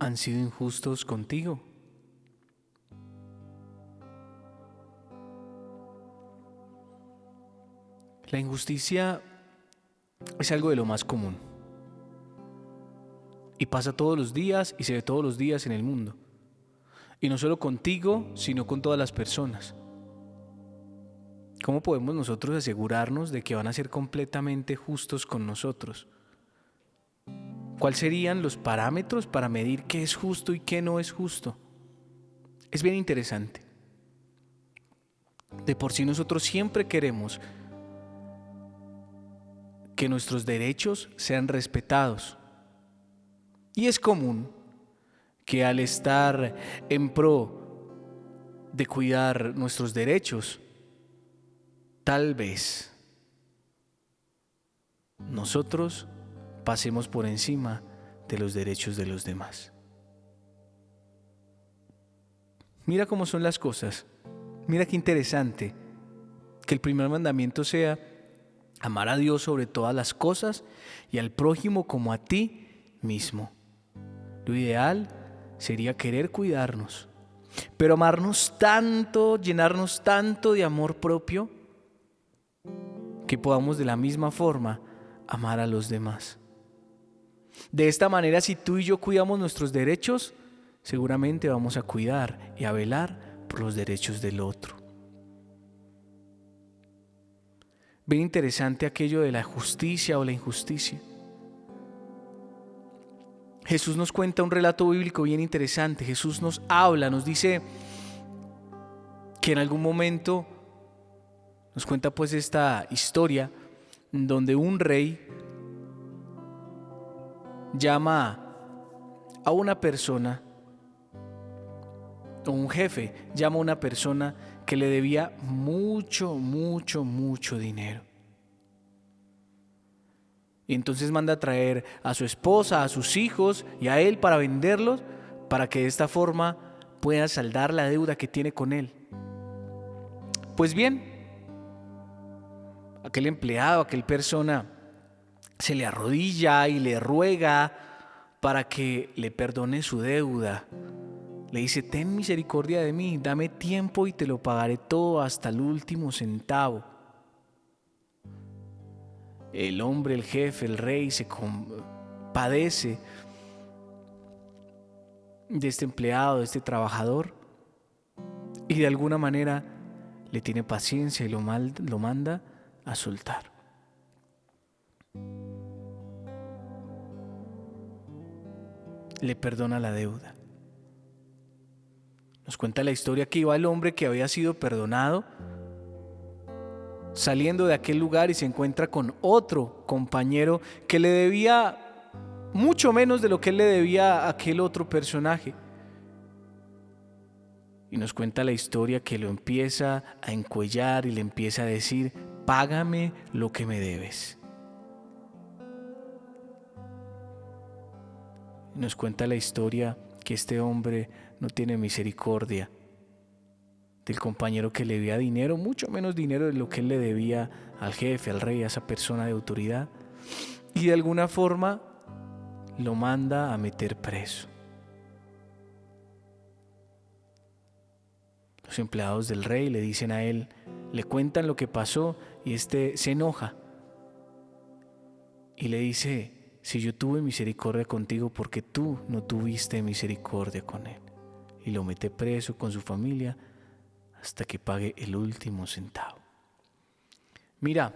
han sido injustos contigo. La injusticia es algo de lo más común y pasa todos los días y se ve todos los días en el mundo. Y no solo contigo, sino con todas las personas. ¿Cómo podemos nosotros asegurarnos de que van a ser completamente justos con nosotros? ¿Cuáles serían los parámetros para medir qué es justo y qué no es justo? Es bien interesante. De por sí nosotros siempre queremos que nuestros derechos sean respetados. Y es común que al estar en pro de cuidar nuestros derechos, tal vez nosotros pasemos por encima de los derechos de los demás. Mira cómo son las cosas. Mira qué interesante que el primer mandamiento sea amar a Dios sobre todas las cosas y al prójimo como a ti mismo. Lo ideal sería querer cuidarnos, pero amarnos tanto, llenarnos tanto de amor propio, que podamos de la misma forma amar a los demás. De esta manera, si tú y yo cuidamos nuestros derechos, seguramente vamos a cuidar y a velar por los derechos del otro. Bien interesante aquello de la justicia o la injusticia. Jesús nos cuenta un relato bíblico bien interesante. Jesús nos habla, nos dice que en algún momento nos cuenta pues esta historia donde un rey llama a una persona, o un jefe llama a una persona que le debía mucho dinero. Y entonces manda a traer a su esposa, a sus hijos y a él para venderlos, para que de esta forma pueda saldar la deuda que tiene con él. Pues bien, aquel empleado, aquel persona se le arrodilla y le ruega para que le perdone su deuda. Le dice: ten misericordia de mí, dame tiempo y te lo pagaré todo hasta el último centavo. El hombre, el jefe, el rey se compadece de este empleado, de este trabajador, y de alguna manera le tiene paciencia y lo manda a soltar. Le perdona la deuda. Nos cuenta la historia que iba el hombre que había sido perdonado saliendo de aquel lugar y se encuentra con otro compañero que le debía mucho menos de lo que él le debía a aquel otro personaje. Y nos cuenta la historia que lo empieza a encuellar y le empieza a decir: págame lo que me debes. Y nos cuenta la historia que este hombre no tiene misericordia del compañero que le debía dinero, mucho menos dinero de lo que él le debía al jefe, al rey, a esa persona de autoridad, y de alguna forma lo manda a meter preso. Los empleados del rey le dicen a él, le cuentan lo que pasó y este se enoja y le dice: si yo tuve misericordia contigo, porque tú no tuviste misericordia con él. Y lo mete preso con su familia hasta que pague el último centavo. Mira,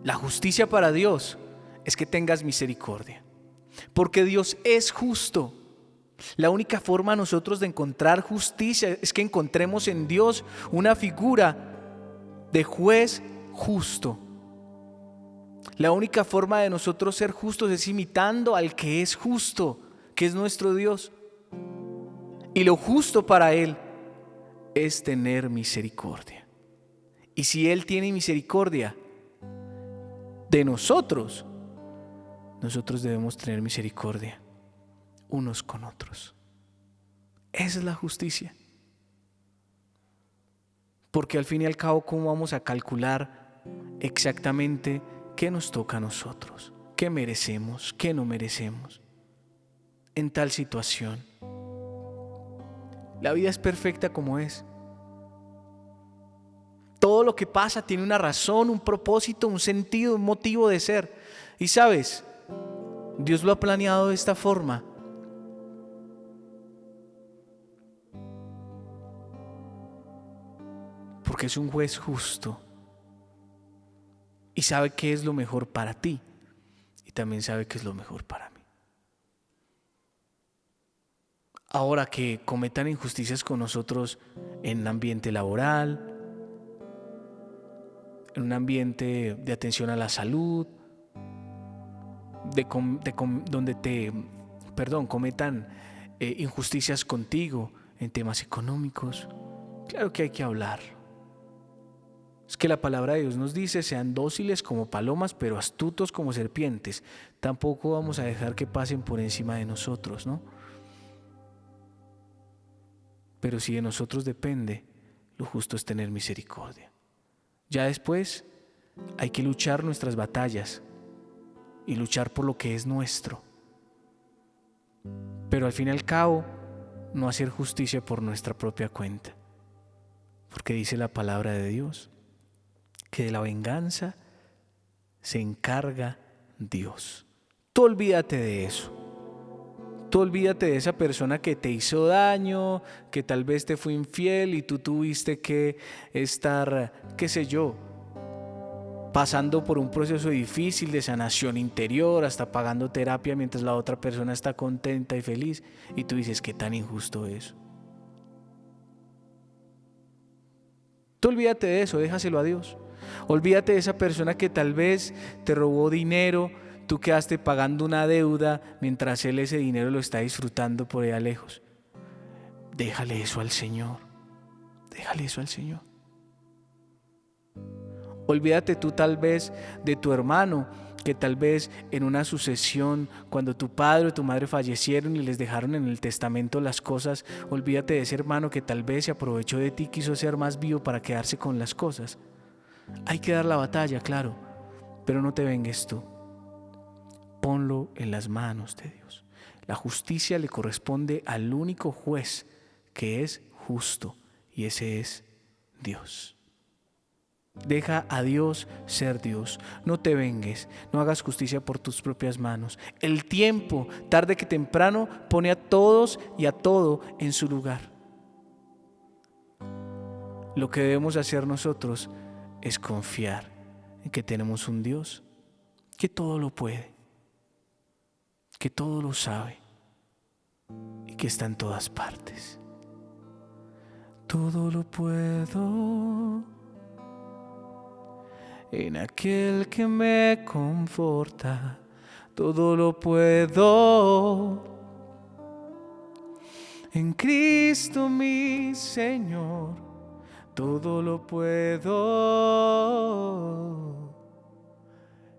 la justicia para Dios es que tengas misericordia, porque Dios es justo. La única forma nosotros de encontrar justicia es que encontremos en Dios una figura de juez justo. La única forma de nosotros ser justos es imitando al que es justo, que es nuestro Dios. Y lo justo para Él es tener misericordia. Y si Él tiene misericordia de nosotros, nosotros debemos tener misericordia unos con otros. Esa es la justicia. Porque al fin y al cabo, ¿cómo vamos a calcular exactamente qué nos toca a nosotros? ¿Qué merecemos? ¿Qué no merecemos? en tal situación. La vida es perfecta como es. Todo lo que pasa tiene una razón, un propósito, un sentido, un motivo de ser. Y sabes, Dios lo ha planeado de esta forma. Porque es un juez justo. Y sabe qué es lo mejor para ti. Y también sabe qué es lo mejor para mí. Ahora que cometan injusticias con nosotros en un ambiente laboral, en un ambiente de atención a la salud, cometan injusticias contigo en temas económicos, claro que hay que hablar. Es que la palabra de Dios nos dice: sean dóciles como palomas, pero astutos como serpientes. Tampoco vamos a dejar que pasen por encima de nosotros, ¿no? Pero si de nosotros depende, lo justo es tener misericordia. Ya después hay que luchar nuestras batallas y luchar por lo que es nuestro. Pero al fin y al cabo, no hacer justicia por nuestra propia cuenta. Porque dice la palabra de Dios que de la venganza se encarga Dios. Tú olvídate de eso. Tú olvídate de esa persona que te hizo daño, que tal vez te fue infiel y tú tuviste que estar, qué sé yo, pasando por un proceso difícil de sanación interior, hasta pagando terapia mientras la otra persona está contenta y feliz. Y tú dices: ¿qué tan injusto es? Tú olvídate de eso, déjaselo a Dios. Olvídate de esa persona que tal vez te robó dinero, tú quedaste pagando una deuda mientras él ese dinero lo está disfrutando por allá lejos. Déjale eso al Señor. Déjale eso al Señor. Olvídate tú tal vez de tu hermano, que tal vez en una sucesión, cuando tu padre o tu madre fallecieron y les dejaron en el testamento las cosas, olvídate de ese hermano que tal vez se aprovechó de ti, quiso ser más vivo para quedarse con las cosas. Hay que dar la batalla, claro, pero no te vengues tú. Ponlo en las manos de Dios. La justicia le corresponde al único juez que es justo, y ese es Dios. Deja a Dios ser Dios. No te vengues, no hagas justicia por tus propias manos. El tiempo, tarde que temprano, pone a todos y a todo en su lugar. Lo que debemos hacer nosotros es confiar en que tenemos un Dios que todo lo puede, que todo lo sabe y que está en todas partes. Todo lo puedo en aquel que me conforta. Todo lo puedo en Cristo mi Señor. Todo lo puedo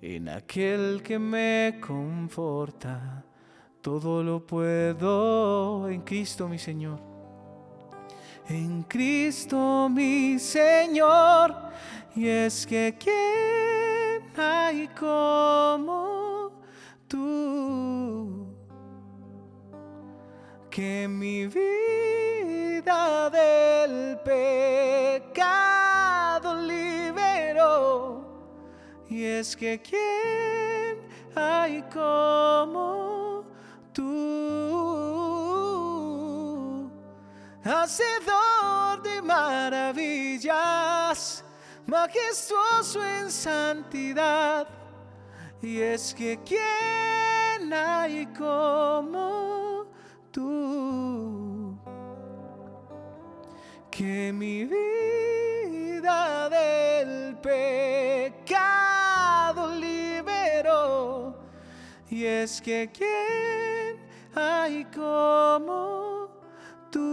en aquel que me conforta. Todo lo puedo en Cristo mi Señor. En Cristo mi Señor. Y es que ¿quién hay como tú? Que mi vida del pecado liberó. Y es que ¿quién hay como tú? Hacedor de maravillas, majestuoso en santidad. Y es que ¿quién hay como tú? Que mi vida del pecado liberó. Y es que ¿quién hay como tú?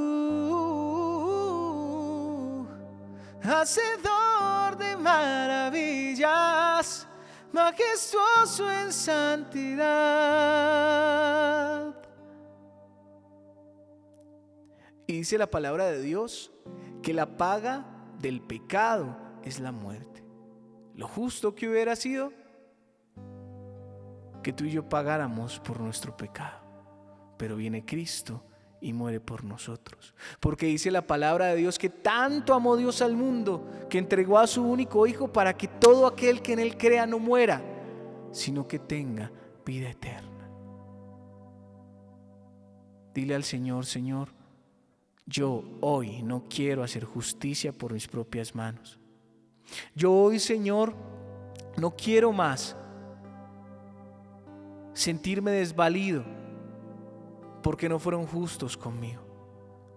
Hacedor de maravillas, majestuoso en santidad. Y dice la palabra de Dios que la paga del pecado es la muerte. Lo justo que hubiera sido que tú y yo pagáramos por nuestro pecado. pero viene Cristo y muere por nosotros. Porque dice la palabra de Dios que tanto amó Dios al mundo que entregó a su único Hijo para que todo aquel que en Él crea no muera, sino que tenga vida eterna. Dile al Señor: Señor, yo hoy no quiero hacer justicia por mis propias manos. Yo hoy, Señor, no quiero más sentirme desvalido porque no fueron justos conmigo.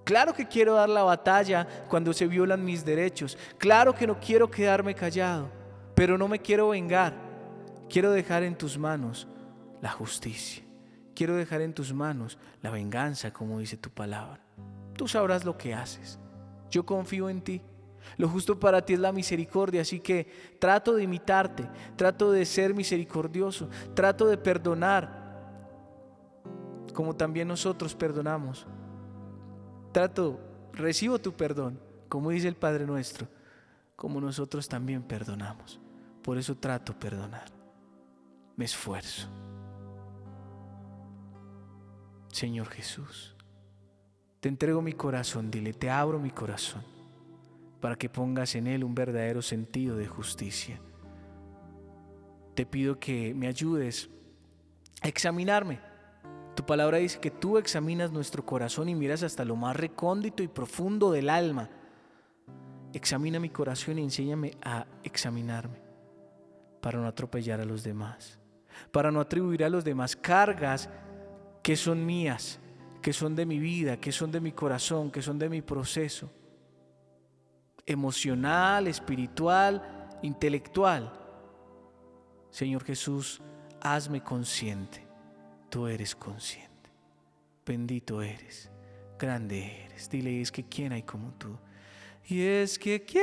Claro que quiero dar la batalla cuando se violan mis derechos. Claro que no quiero quedarme callado, pero no me quiero vengar. Quiero dejar en tus manos la justicia. Quiero dejar en tus manos la venganza, como dice tu palabra. Tú sabrás lo que haces. Yo confío en ti. Lo justo para ti es la misericordia, así que trato de imitarte, trato de ser misericordioso, trato de perdonar como también nosotros perdonamos. Recibo tu perdón, como dice el Padre nuestro, como nosotros también perdonamos. Por eso trato de perdonar. Me esfuerzo. Señor Jesús, te entrego mi corazón, dile, te abro mi corazón para que pongas en él un verdadero sentido de justicia. Te pido que me ayudes a examinarme. Tu palabra dice que tú examinas nuestro corazón y miras hasta lo más recóndito y profundo del alma. Examina mi corazón y enséñame a examinarme para no atropellar a los demás, para no atribuir a los demás cargas que son mías, que son de mi vida, que son de mi corazón, que son de mi proceso emocional, espiritual, intelectual. Señor Jesús, hazme consciente. Tú eres consciente. Bendito eres, grande eres. Dile, es que ¿quién hay como tú? Y es que ¿quién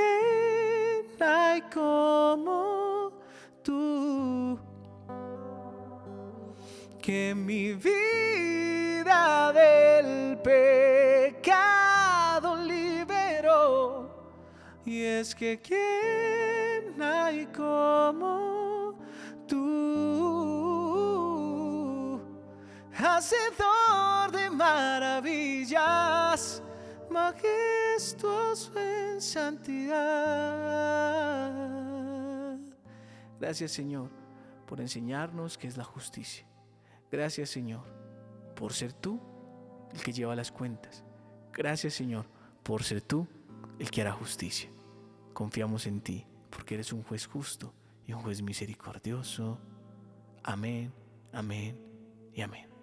hay como tú? Que mi vida del pecado liberó. Y es que ¿quién hay como tú? Hacedor de maravillas, majestuoso en santidad. Gracias, Señor, por enseñarnos qué es la justicia. Gracias, Señor, por ser tú el que lleva las cuentas. Gracias, Señor, por ser tú el que hará justicia. Confiamos en ti, porque eres un juez justo y un juez misericordioso. Amén, amén y amén.